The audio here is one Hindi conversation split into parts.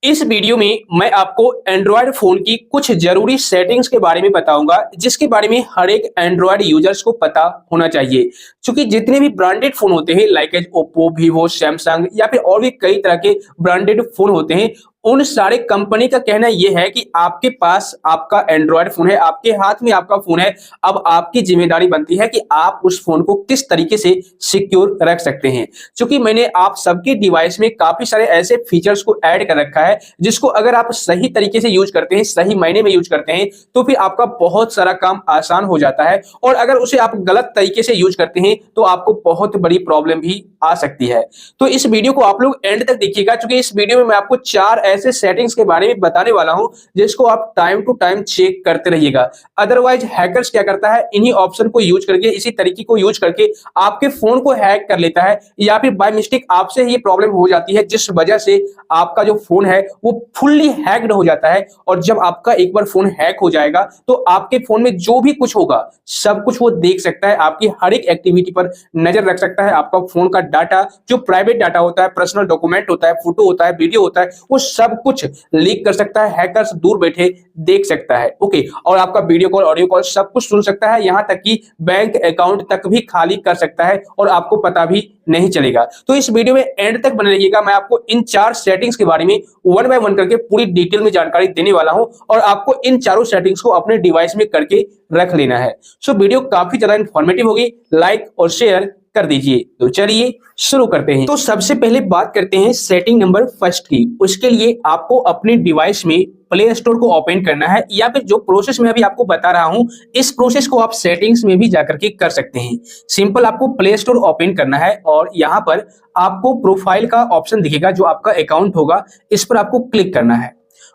इस वीडियो में मैं आपको एंड्रॉयड फोन की कुछ जरूरी सेटिंग्स के बारे में बताऊंगा जिसके बारे में हर एक एंड्रॉयड यूजर्स को पता होना चाहिए। क्योंकि जितने भी ब्रांडेड फोन होते हैं like as Oppo, Vivo, Samsung या फिर और भी कई तरह के ब्रांडेड फोन होते हैं, उन सारे कंपनी का कहना यह है कि आपके पास आपका एंड्रॉयड फोन है, आपके हाथ में आपका फोन है। अब आपकी जिम्मेदारी बनती है कि आप उस फोन को किस तरीके से सिक्योर रख सकते हैं। क्योंकि मैंने आप सबके डिवाइस में काफी सारे ऐसे फीचर्स को ऐड कर रखा है जिसको अगर आप सही तरीके से यूज करते हैं, सही मायने में यूज करते हैं, तो फिर आपका बहुत सारा काम आसान हो जाता है। और अगर उसे आप गलत तरीके से यूज करते हैं तो आपको बहुत बड़ी प्रॉब्लम भी आ सकती है। तो इस वीडियो को आप लोग एंड तक देखिएगा, क्योंकि इस वीडियो में मैं आपको 4 ऐसे सेटिंग्स के बारे में बताने वाला हूं जिसको आप टाइम टू टाइम चेक करते रहिएगा। अदरवाइज हैकर्स क्या करता है, इन्हीं ऑप्शन को यूज करके, इसी तरीके को यूज करके आपके फोन को हैक कर लेता है, या फिर बाय मिस्टेक आपसे ही ये प्रॉब्लम हो जाती है जिस वजह से आपका जो फोन है वो फुल्ली हैक्ड हो जाता है। और जब आपका एक बार फोन हैक हो जाएगा तो आपके फोन में जो भी कुछ होगा सब कुछ वो देख सकता है, आपकी हर एक एक्टिविटी पर नजर रख सकता है। आपका फोन का डाटा, जो प्राइवेट डाटा होता है, पर्सनल डॉक्यूमेंट होता है, फोटो होता है, वीडियो होता है, वो सब कुछ लीक कर सकता है। हैकर्स दूर बैठे देख सकता है। ओके, और आपका वीडियो कॉल, ऑडियो कॉल सब कुछ सुन सकता है, यहां तक कि बैंक अकाउंट तक भी खाली कर सकता है और आपको पता भी नहीं चलेगा। तो इस वीडियो में एंड तक बने रहिएगा। मैं आपको इन 4 सेटिंग्स के बारे में वन बाय वन करके पूरी डिटेल में जानकारी देने वाला हूं और आपको इन चारों सेटिंग्स को अपने डिवाइस में करके रख लेना है। सो वीडियो काफी ज्यादा इंफॉर्मेटिव होगी, लाइक और शेयर कर दीजिए। तो चलिए शुरू करते हैं। तो सबसे पहले बात करते हैं सेटिंग नंबर फर्स्ट की। उसके लिए आपको अपने डिवाइस में प्ले स्टोर को ओपन करना है, या फिर जो प्रोसेस मैं अभी आपको बता रहा हूं इस प्रोसेस को आप सेटिंग्स में भी जाकर के कर सकते हैं। सिंपल आपको प्ले स्टोर ओपन करना है और यहां पर आपको प्रोफाइल का ऑप्शन दिखेगा, जो आपका अकाउंट होगा इस पर आपको क्लिक करना है।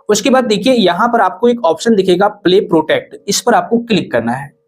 उसके बाद देखिए यहां पर आपको एक ऑप्शन दिखेगा प्ले प्रोटेक्ट, इस पर आपको क्लिक करना है।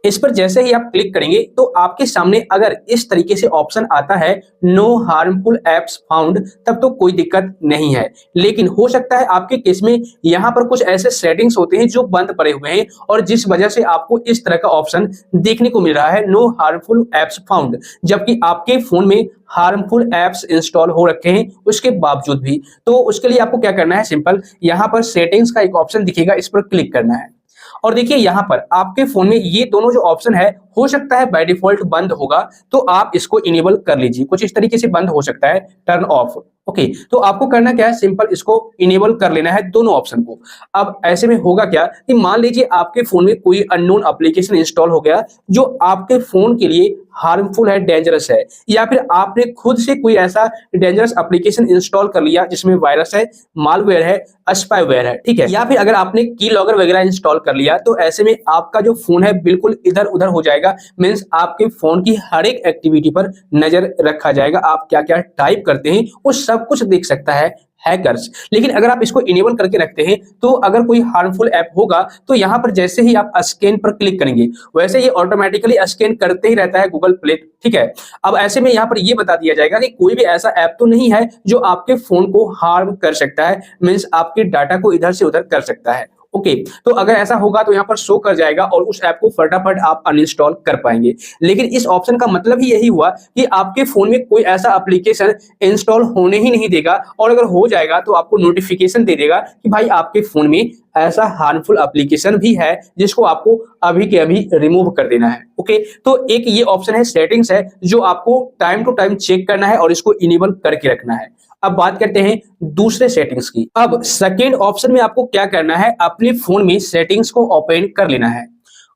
इस पर जैसे ही आप क्लिक करेंगे तो आपके सामने अगर इस तरीके से ऑप्शन आता है नो हार्मफुल एप्स फाउंड, तब तो कोई दिक्कत नहीं है। लेकिन हो सकता है आपके केस में यहाँ पर कुछ ऐसे सेटिंग्स होते हैं जो बंद पड़े हुए हैं और जिस वजह से आपको इस तरह का ऑप्शन देखने को मिल रहा है, नो हार्मफुल एप्स फाउंड, जबकि आपके फोन में हार्मफुल एप्स इंस्टॉल हो रखे हैं उसके बावजूद भी। तो उसके लिए आपको क्या करना है, सिंपल यहाँ पर सेटिंग्स का एक ऑप्शन दिखेगा, इस पर क्लिक करना है। और देखिए यहाँ पर आपके फोन में ये दोनों जो ऑप्शन है, हो सकता है बाय डिफॉल्ट बंद होगा, तो आप इसको इनेबल कर लीजिए। कुछ इस तरीके से बंद हो सकता है, टर्न ऑफ। ओके, तो आपको करना क्या है, सिंपल इसको इनेबल कर लेना है दोनों ऑप्शन को। अब ऐसे में होगा क्या कि मान लीजिए आपके फोन में कोई अननोन एप्लीकेशन इंस्टॉल हो गया जो आपके फोन के लिए हार्मफुल है, डेंजरस है, या फिर आपने खुद से कोई ऐसा डेंजरस एप्लीकेशन इंस्टॉल कर लिया जिसमें वायरस है, मालवेयर है, स्पाईवेयर है, ठीक है, या फिर अगर आपने की लॉगर वगैरह इंस्टॉल कर लिया, तो ऐसे में आपका जो फोन है बिल्कुल इधर उधर हो जाएगा। मींस आपके फोन की हर एक एक्टिविटी पर नजर रखा जाएगा, आप क्या क्या टाइप करते हैं वो सब कुछ देख सकता है हैकर्स। लेकिन अगर आप इसको इनेबल करके रखते हैं तो अगर कोई हार्मफुल ऐप होगा तो यहां पर जैसे ही आप स्कैन पर क्लिक करेंगे वैसे ये ऑटोमेटिकली स्कैन करते ही रहता है गूगल प्ले, ठीक है। अब ऐसे में यहां पर ये बता दिया जाएगा कि कोई भी ऐसा ऐप तो नहीं है जो आपके फोन को हार्म कर सकता है, मींस आपके डाटा को इधर से उधर कर सकता है। ओके, तो अगर ऐसा होगा तो यहाँ पर शो कर जाएगा और उस ऐप को फटाफट आप अनइंस्टॉल कर पाएंगे। लेकिन इस ऑप्शन का मतलब ही यही हुआ कि आपके फोन में कोई ऐसा एप्लीकेशन इंस्टॉल होने ही नहीं देगा, और अगर हो जाएगा तो आपको नोटिफिकेशन दे देगा कि भाई आपके फोन में ऐसा हार्मफुल एप्लीकेशन भी है जिसको आपको अभी के अभी रिमूव कर देना है। ओके, तो एक ये ऑप्शन है, सेटिंग्स है, जो आपको टाइम टू टाइम चेक करना है और इसको इनेबल करके रखना है। अब बात करते हैं दूसरे सेटिंग्स की। अब सेकेंड ऑप्शन में आपको क्या करना है, अपने फोन में सेटिंग्स को ओपन कर लेना है।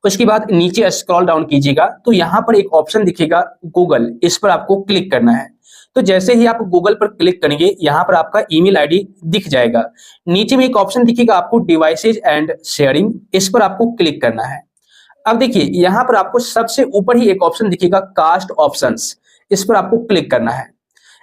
उसके बाद नीचे स्क्रॉल डाउन कीजिएगा तो यहां पर एक ऑप्शन दिखेगा गूगल, इस पर आपको क्लिक करना है। तो जैसे ही आप गूगल पर क्लिक करेंगे यहाँ पर आपका ईमेल आईडी दिख जाएगा। नीचे में एक ऑप्शन दिखेगा आपको डिवाइसेज एंड शेयरिंग, इस पर आपको क्लिक करना है। अब देखिए यहाँ पर आपको सबसे ऊपर ही एक ऑप्शन दिखेगा कास्ट ऑप्शंस, इस पर आपको क्लिक करना है।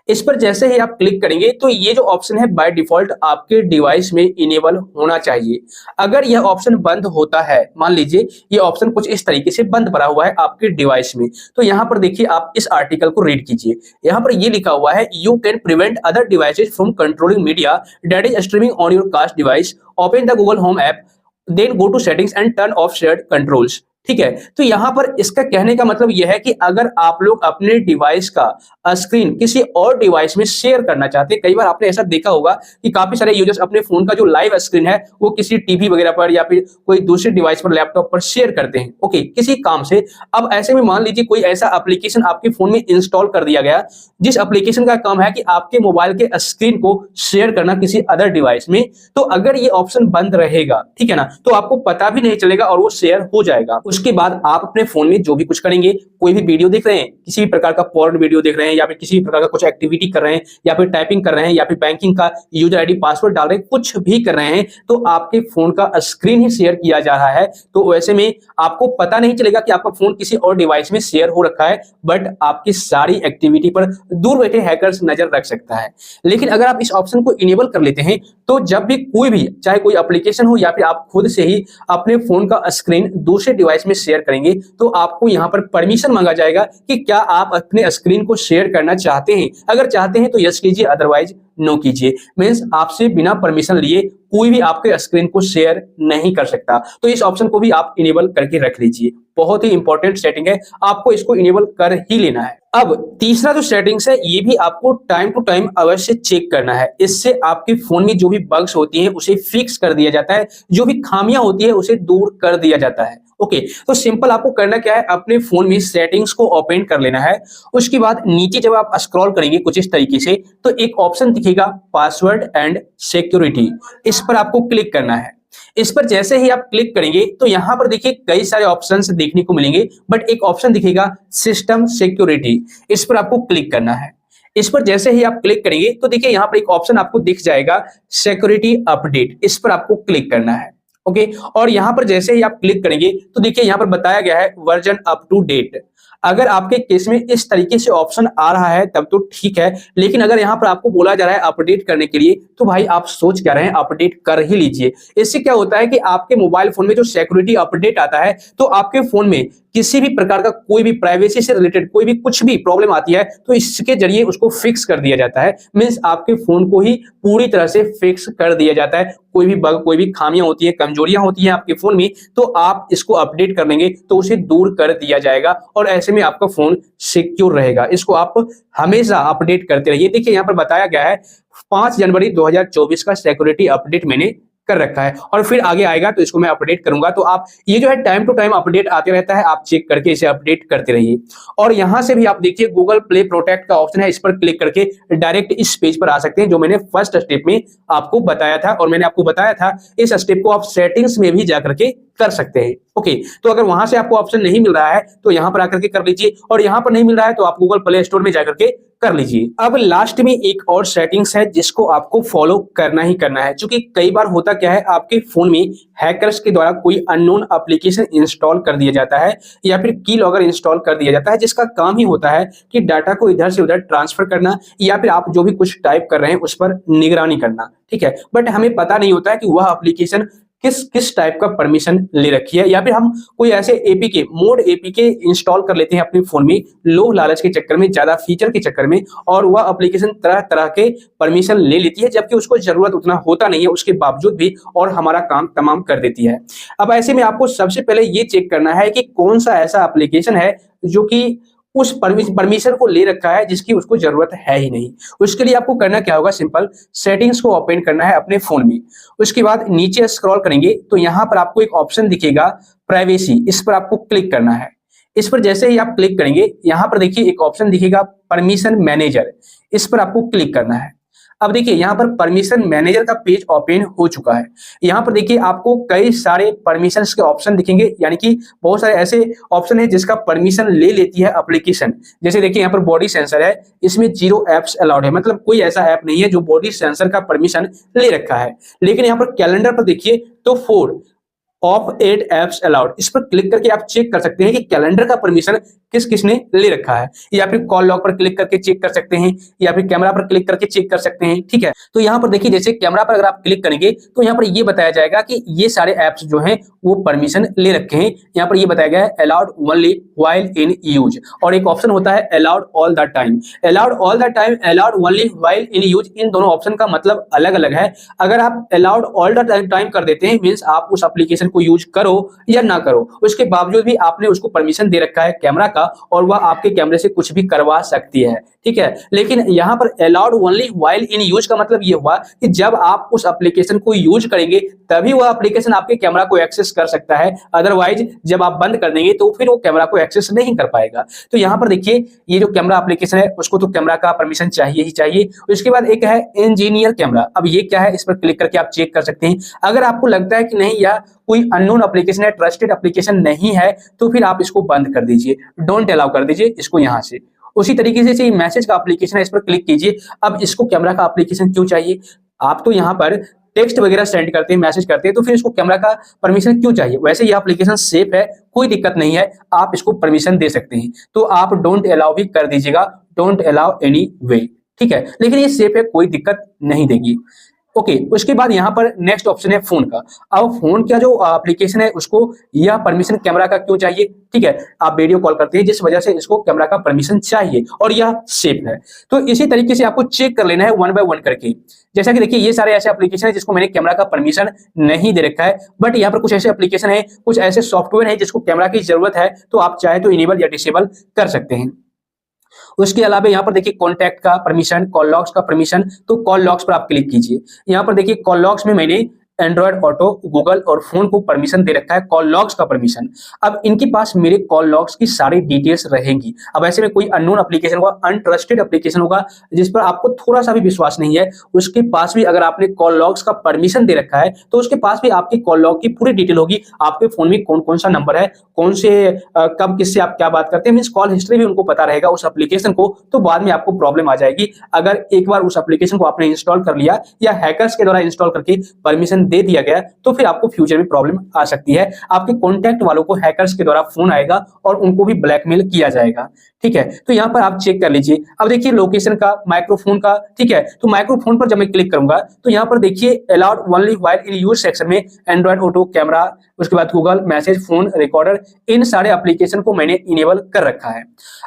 इस पर जैसे ही आप क्लिक करेंगे तो ये जो ऑप्शन है बाय डिफॉल्ट आपके डिवाइस में इनेबल होना चाहिए। अगर यह ऑप्शन बंद होता है, मान लीजिए ये ऑप्शन कुछ इस तरीके से बंद पड़ा हुआ है आपके डिवाइस में, तो यहाँ पर देखिए आप इस आर्टिकल को रीड कीजिए। यहाँ पर ये लिखा हुआ है, you can prevent other devices from controlling media that is streaming on your cast device, open the Google home app, then go to settings and turn off shared controls. ठीक है। तो यहाँ पर इसका कहने का मतलब यह है कि अगर आप लोग अपने डिवाइस का स्क्रीन किसी और डिवाइस में शेयर करना चाहते हैं, कई बार आपने ऐसा देखा होगा कि काफी सारे यूजर्स अपने फोन का जो लाइव स्क्रीन है वो किसी टीवी वगैरह पर या फिर कोई दूसरे डिवाइस पर, लैपटॉप पर शेयर करते हैं, ओके, किसी काम से। अब ऐसे में मान लीजिए कोई ऐसा एप्लीकेशन आपके फोन में इंस्टॉल कर दिया गया, जिस एप्लीकेशन का काम है कि आपके मोबाइल के स्क्रीन को शेयर करना किसी अदर डिवाइस में। तो अगर ये ऑप्शन बंद रहेगा, ठीक है ना, तो आपको पता भी नहीं चलेगा और वो शेयर हो जाएगा। उसके बाद आप अपने फोन में जो भी कुछ करेंगे, कोई भी वीडियो देख रहे हैं, किसी भी प्रकार का पोर्न वीडियो देख रहे हैं, या फिर किसी भी प्रकार का कुछ एक्टिविटी कर रहे हैं, या फिर टाइपिंग कर रहे हैं, या फिर बैंकिंग का यूजर आईडी पासवर्ड डाल रहे हैं, कुछ भी कर रहे हैं, तो आपके फोन का स्क्रीन ही शेयर किया जा रहा है। तो वैसे में आपको पता नहीं चलेगा कि आपका फोन किसी और डिवाइस में शेयर हो रखा है, बट आपकी सारी एक्टिविटी पर दूर बैठे हैकर्स नजर रख सकता है। लेकिन अगर आप इस ऑप्शन को इनेबल कर लेते हैं, तो जब भी कोई भी, चाहे कोई एप्लीकेशन हो या फिर आप खुद से ही अपने फोन का स्क्रीन दूसरे डिवाइस में शेयर करेंगे, तो आपको यहां पर परमिशन मांगा जाएगा कि क्या आप अपने स्क्रीन को शेयर करना चाहते हैं। अगर चाहते हैं तो यस कीजिए, अदरवाइज नो कीजिए। मींस आपसे बिना परमिशन लिए कोई भी आपके स्क्रीन को शेयर नहीं कर सकता। तो इस ऑप्शन को भी आप इनेबल करके रख लीजिए, बहुत ही इंपॉर्टेंट सेटिंग है, आपको इसको इनेबल कर ही लेना है। अब तीसरा जो सेटिंग्स है, ये भी आपको टाइम टू टाइम अवश्य चेक करना है। इससे आपके फोन में जो भी बग्स होती हैं उसे फिक्स कर दिया जाता है, जो भी खामियां होती है उसे दूर कर दिया जाता है। ओके, तो सिंपल आपको करना क्या है, अपने फोन में सेटिंग्स को ओपन कर लेना है। उसके बाद नीचे जब आप स्क्रॉल करेंगे कुछ इस तरीके से, तो एक ऑप्शन दिखेगा पासवर्ड एंड सिक्योरिटी, इस पर आपको क्लिक करना है। इस पर जैसे ही आप क्लिक करेंगे तो यहां पर देखिए कई सारे ऑप्शंस देखने को मिलेंगे, बट एक ऑप्शन दिखेगा सिस्टम सिक्योरिटी, इस पर आपको क्लिक करना है। इस पर जैसे ही आप क्लिक करेंगे तो देखिए यहां पर एक ऑप्शन आपको दिख जाएगा सिक्योरिटी अपडेट, इस पर आपको क्लिक करना है। ओके, और यहां पर जैसे ही आप क्लिक करेंगे तो देखिए यहां पर बताया गया है वर्जन अप टू डेट। अगर आपके केस में इस तरीके से ऑप्शन आ रहा है तब तो ठीक है, लेकिन अगर यहां पर आपको बोला जा रहा है अपडेट करने के लिए, तो भाई आप सोच क्या रहे हैं, अपडेट कर ही लीजिए। इससे क्या होता है कि आपके मोबाइल फोन में जो सिक्योरिटी अपडेट आता है, तो आपके फोन में किसी भी प्रकार का कोई भी प्राइवेसी से रिलेटेड कोई भी कुछ भी प्रॉब्लम आती है, तो इसके जरिए उसको फिक्स कर दिया जाता है। मींस आपके फोन को ही पूरी तरह से फिक्स कर दिया जाता है। कोई भी बग, कोई भी खामियां होती है, कमजोरियां होती हैं आपके फोन में, तो आप इसको अपडेट कर लेंगे तो उसे दूर कर दिया जाएगा, और ऐसे में आपका फोन सिक्योर रहेगा। इसको आप हमेशा अपडेट करते रहिए। देखिए यहां पर बताया गया है 5 जनवरी 2024 का सिक्योरिटी अपडेट मैंने कर रखा है, और फिर आगे आएगा तो इसको मैं अपडेट करूंगा। तो आप ये जो है टाइम टू टाइम अपडेट आते रहता है, आप चेक करके इसे अपडेट करते रहिए। और यहां से भी आप देखिए गूगल प्ले प्रोटेक्ट का ऑप्शन है, इस पर क्लिक करके डायरेक्ट इस पेज पर आ सकते हैं, जो मैंने फर्स्ट स्टेप में आपको बताया था। और मैंने आपको बताया था इस स्टेप को आप सेटिंग्स में भी जाकर के कर सकते हैं। ओके, तो अगर वहां से आपको ऑप्शन नहीं मिल रहा है तो यहां पर आकर के कर लीजिए, और यहां पर नहीं मिल रहा है तो आप गूगल प्ले स्टोर में जाकर के कर लीजिए। अब लास्ट में एक और सेटिंग्स है जिसको आपको फॉलो करना ही करना है, क्योंकि कई बार होता क्या है, आपके फोन में हैकर्स के द्वारा कोई अननोन एप्लीकेशन इंस्टॉल कर दिया जाता है, या फिर की लॉगर इंस्टॉल कर दिया जाता है, जिसका काम ही होता है कि डाटा को इधर से उधर ट्रांसफर करना, या फिर आप जो भी कुछ टाइप कर रहे हैं उस पर निगरानी करना। ठीक है, बट हमें पता नहीं होता है कि वह एप्लीकेशन किस टाइप का परमिशन ले रखी है, या फिर हम कोई ऐसे एपीके मोड एपीके इंस्टॉल कर लेते हैं अपने फोन में लोभ लालच के चक्कर में, ज्यादा फीचर के चक्कर में, और वह एप्लीकेशन तरह तरह के परमिशन ले लेती है, जबकि उसको जरूरत उतना होता नहीं है उसके बावजूद भी, और हमारा काम तमाम कर देती है। अब ऐसे में आपको सबसे पहले ये चेक करना है कि कौन सा ऐसा एप्लीकेशन है जो कि उस परमिशन को ले रखा है जिसकी उसको जरूरत है ही नहीं। उसके लिए आपको करना क्या होगा, सिंपल सेटिंग्स को ओपन करना है अपने फोन में। उसके बाद नीचे स्क्रॉल करेंगे तो यहां पर आपको एक ऑप्शन दिखेगा प्राइवेसी, इस पर आपको क्लिक करना है। इस पर जैसे ही आप क्लिक करेंगे यहां पर देखिए एक ऑप्शन दिखेगा परमिशन मैनेजर, इस पर आपको क्लिक करना है। अब देखिए यहाँ पर परमिशन मैनेजर का पेज ओपन हो चुका है। यहाँ पर देखिए आपको कई सारे परमिशंस के ऑप्शन दिखेंगे, यानी कि बहुत सारे ऐसे ऑप्शन है जिसका परमिशन ले लेती है एप्लीकेशन। जैसे देखिए यहाँ पर बॉडी सेंसर है, इसमें 0 एप्स अलाउड है, मतलब कोई ऐसा ऐप नहीं है जो बॉडी सेंसर का परमिशन ले रखा है। लेकिन यहाँ पर कैलेंडर पर देखिए तो 4 ऑफ 8 एप्स अलाउड, इस पर क्लिक करके आप चेक कर सकते हैं कि कैलेंडर का परमिशन किस किसने ले रखा है, या फिर कॉल लॉग पर क्लिक करके चेक कर सकते हैं, या फिर कैमरा पर क्लिक करके चेक कर सकते हैं। ठीक है, तो यहाँ पर देखिए जैसे कैमरा पर अगर आप क्लिक करेंगे तो यहाँ पर ये बताया जाएगा कि ये सारे एप्स जो हैं वो परमिशन ले रखे हैं। यहाँ पर ये बताया गया है allowed only while in use, और एक ऑप्शन होता है allowed all the time. Allowed all the time, allowed only while in use, इन दोनों ऑप्शन का मतलब अलग अलग है। अगर आप अलाउड ऑल द टाइम कर देते हैं मींस आप उस एप्लीकेशन को यूज करो या ना करो, उसके बावजूद भी आपने उसको परमिशन दे रखा है कैमरा का और वह आपके कैमरे से कुछ भी करवा सकती है, ठीक है। लेकिन यहाँ पर allowed only while in use का मतलब ये हुआ कि जब आप उस एप्लीकेशन को यूज करेंगे तभी वह एप्लीकेशन आपके कैमरा को एक्सेस कर सकता है, अदरवाइज जब आप बंद कर देंगे तो फिर वो कैमरा को एक्सेस नहीं कर पाएगा। तो यहाँ पर देखिए ये जो कैमरा एप्लीकेशन है उसको तो कैमरा का परमिशन चाहिए ही चाहिए। उसके बाद एक है इंजीनियर कैमरा। अब ये क्या है, इस पर क्लिक करके आप चेक कर सकते हैं। अगर आपको लगता है कि नहीं यह कोई अननोन एप्लीकेशन है, ट्रस्टेड एप्लीकेशन नहीं है, तो फिर आप इसको बंद कर दीजिए, डोंट अलाउ कर दीजिए इसको यहाँ से। उसी तरीके से मैसेज का एप्लीकेशन है, इस पर क्लिक कीजिए। अब इसको कैमरा का एप्लीकेशन क्यों चाहिए? आप तो यहाँ पर टेक्स्ट वगैरह सेंड करते हैं, मैसेज करते हैं, तो फिर इसको कैमरा का परमिशन क्यों चाहिए? वैसे ये एप्लीकेशन सेफ है, कोई दिक्कत नहीं है, आप इसको परमिशन दे सकते हैं। तो आप डोंट अलाउ भी कर दीजिएगा, डोंट अलाउ एनी वे, ठीक है। लेकिन ये सेफ है, कोई दिक्कत नहीं देगी। ओके, उसके बाद यहाँ पर नेक्स्ट ऑप्शन है फोन का। अब फोन का जो एप्लीकेशन है उसको यह परमिशन कैमरा का क्यों चाहिए? ठीक है, आप वीडियो कॉल करते हैं जिस वजह से इसको कैमरा का परमिशन चाहिए और यह सेफ है। तो इसी तरीके से आपको चेक कर लेना है वन बाय वन करके। जैसा कि देखिए ये सारे ऐसे एप्लीकेशन है जिसको मैंने कैमरा का परमिशन नहीं दे रखा है, बट यहाँ पर कुछ ऐसे एप्लीकेशन है, कुछ ऐसे सॉफ्टवेयर है जिसको कैमरा की जरूरत है, तो आप चाहे तो इनेबल या डिसेबल कर सकते हैं। उसके अलावा यहाँ पर देखिए कॉन्टैक्ट का परमिशन, कॉल लॉग्स का परमिशन, तो कॉल लॉग्स पर आप क्लिक कीजिए। यहाँ पर देखिए कॉल लॉग्स में मैंने एंड्रॉइड ऑटो, गूगल और फोन को परमिशन दे रखा है कॉल लॉग्स का परमिशन। अब इनके पास मेरे कॉल लॉग्स की सारी डिटेल्स रहेंगी। अब ऐसे में कोई अननोन एप्लीकेशन होगा, अनट्रस्टेड एप्लीकेशन होगा जिस पर आपको थोड़ा सा भी विश्वास नहीं है, उसके पास भी अगर आपने कॉल लॉग्स का परमिशन दे रखा है तो उसके पास भी आपकी कॉल लॉग की पूरी डिटेल होगी। आपके फोन में कौन कौन सा नंबर है, कौन से कब किससे आप क्या बात करते हैं, मींस कॉल हिस्ट्री भी उनको पता रहेगा उस एप्लीकेशन को। तो बाद में आपको प्रॉब्लम आ जाएगी अगर एक बार उस एप्लीकेशन को आपने इंस्टॉल कर लिया या हैकर्स के द्वारा इंस्टॉल करके परमिशन दे दिया गया, तो फिर आपको फ्यूचर में प्रॉब्लम आ सकती है। आपके कॉन्टैक्ट वालों को हैकर्स के द्वारा फोन आएगा और उनको भी ब्लैकमेल किया जाएगा, ठीक है। तो यहाँ पर आप चेक कर लीजिए। अब देखिए लोकेशन का, माइक्रोफोन का, ठीक है। तो माइक्रोफोन पर जब मैं क्लिक करूंगा तो यहाँ पर देखिए allowed only while in use section में एंड्रॉइड ऑटो, कैमरा, उसके बाद गूगल मैसेज, फोन रिकॉर्डर, इन सारे एप्लीकेशन को मैंने इनेबल कर रखा है।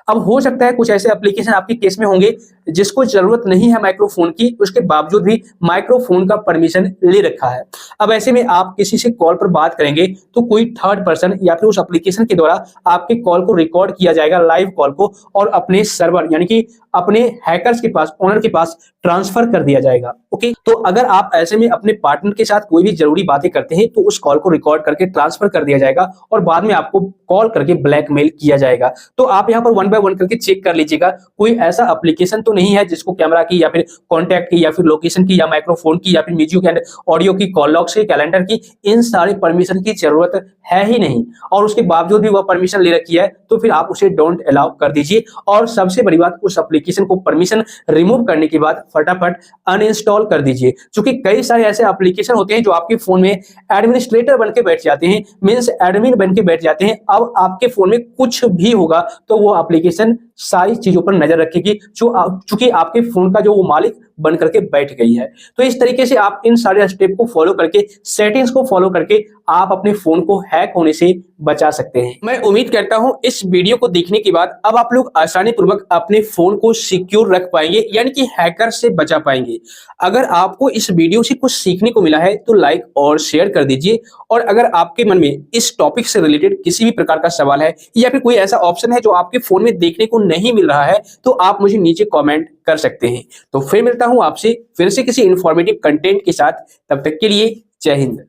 अब हो सकता है कुछ ऐसे एप्लीकेशन आपके केस में होंगे जिसको जरूरत नहीं है माइक्रोफोन की, उसके बावजूद भी माइक्रोफोन का परमिशन ले रखा है। अब ऐसे में आप किसी से कॉल पर बात करेंगे तो कोई थर्ड पर्सन या फिर उस एप्लीकेशन के द्वारा आपके कॉल को रिकॉर्ड किया जाएगा, लाइव कॉल को, और अपने सर्वर यानी कि अपने हैकर्स के पास, ओनर के पास ट्रांसफर कर दिया जाएगा। ओके, तो अगर आप ऐसे में अपने पार्टनर के साथ कोई भी जरूरी बातें करते हैं तो उस कॉल को रिकॉर्ड करके ट्रांसफर कर दिया जाएगा और बाद में आपको कॉल करके ब्लैकमेल किया जाएगा। तो आप यहाँ पर वन बाय वन करके चेक कर लीजिएगा कोई ऐसा एप्लीकेशन तो नहीं है जिसको कैमरा की या फिर कॉन्टैक्ट की या फिर लोकेशन की या माइक्रोफोन की या फिर म्यूजिक एंड ऑडियो की, कॉल लॉग्स की, कैलेंडर की, इन सारे परमिशन की जरूरत है ही नहीं और उसके बावजूद भी वह परमिशन ले रखी है, तो फिर आप उसे डोंट अलाउ कर दीजिए। और सबसे बड़ी बात, उस एप्लीकेशन को परमिशन रिमूव करने के बाद फटाफट अनइंस्टॉल कर दीजिए। क्योंकि कई सारे ऐसे एप्लीकेशन होते हैं जो आपके फोन में एडमिनिस्ट्रेटर बन के बैठ जाते हैं, मींस एडमिन बन के बैठ जाते हैं। अब आपके फोन में कुछ भी होगा तो वो एप्लीकेशन सारी चीजों पर नजर रखेगी, चूंकि आपके फोन का जो वो मालिक बन करके बैठ गई है। तो इस तरीके से आप इन सारे स्टेप को फॉलो करके, सेटिंग्स को फॉलो करके आप अपने फोन को हैक होने से बचा सकते हैं। मैं उम्मीद करता हूं इस वीडियो को देखने के बाद अब आप लोग आसानी पूर्वक अपने फोन को सिक्योर रख पाएंगे, यानी कि हैकर से बचा पाएंगे। अगर आपको इस वीडियो से कुछ सीखने को मिला है तो लाइक और शेयर कर दीजिए, और अगर आपके मन में इस टॉपिक से रिलेटेड किसी भी प्रकार का सवाल है या फिर कोई ऐसा ऑप्शन है जो आपके फोन में देखने को नहीं मिल रहा है तो आप मुझे नीचे कमेंट कर सकते हैं। तो फिर मिलता हूं आपसे फिर से किसी इंफॉर्मेटिव कंटेंट के साथ, तब तक के लिए जय हिंद।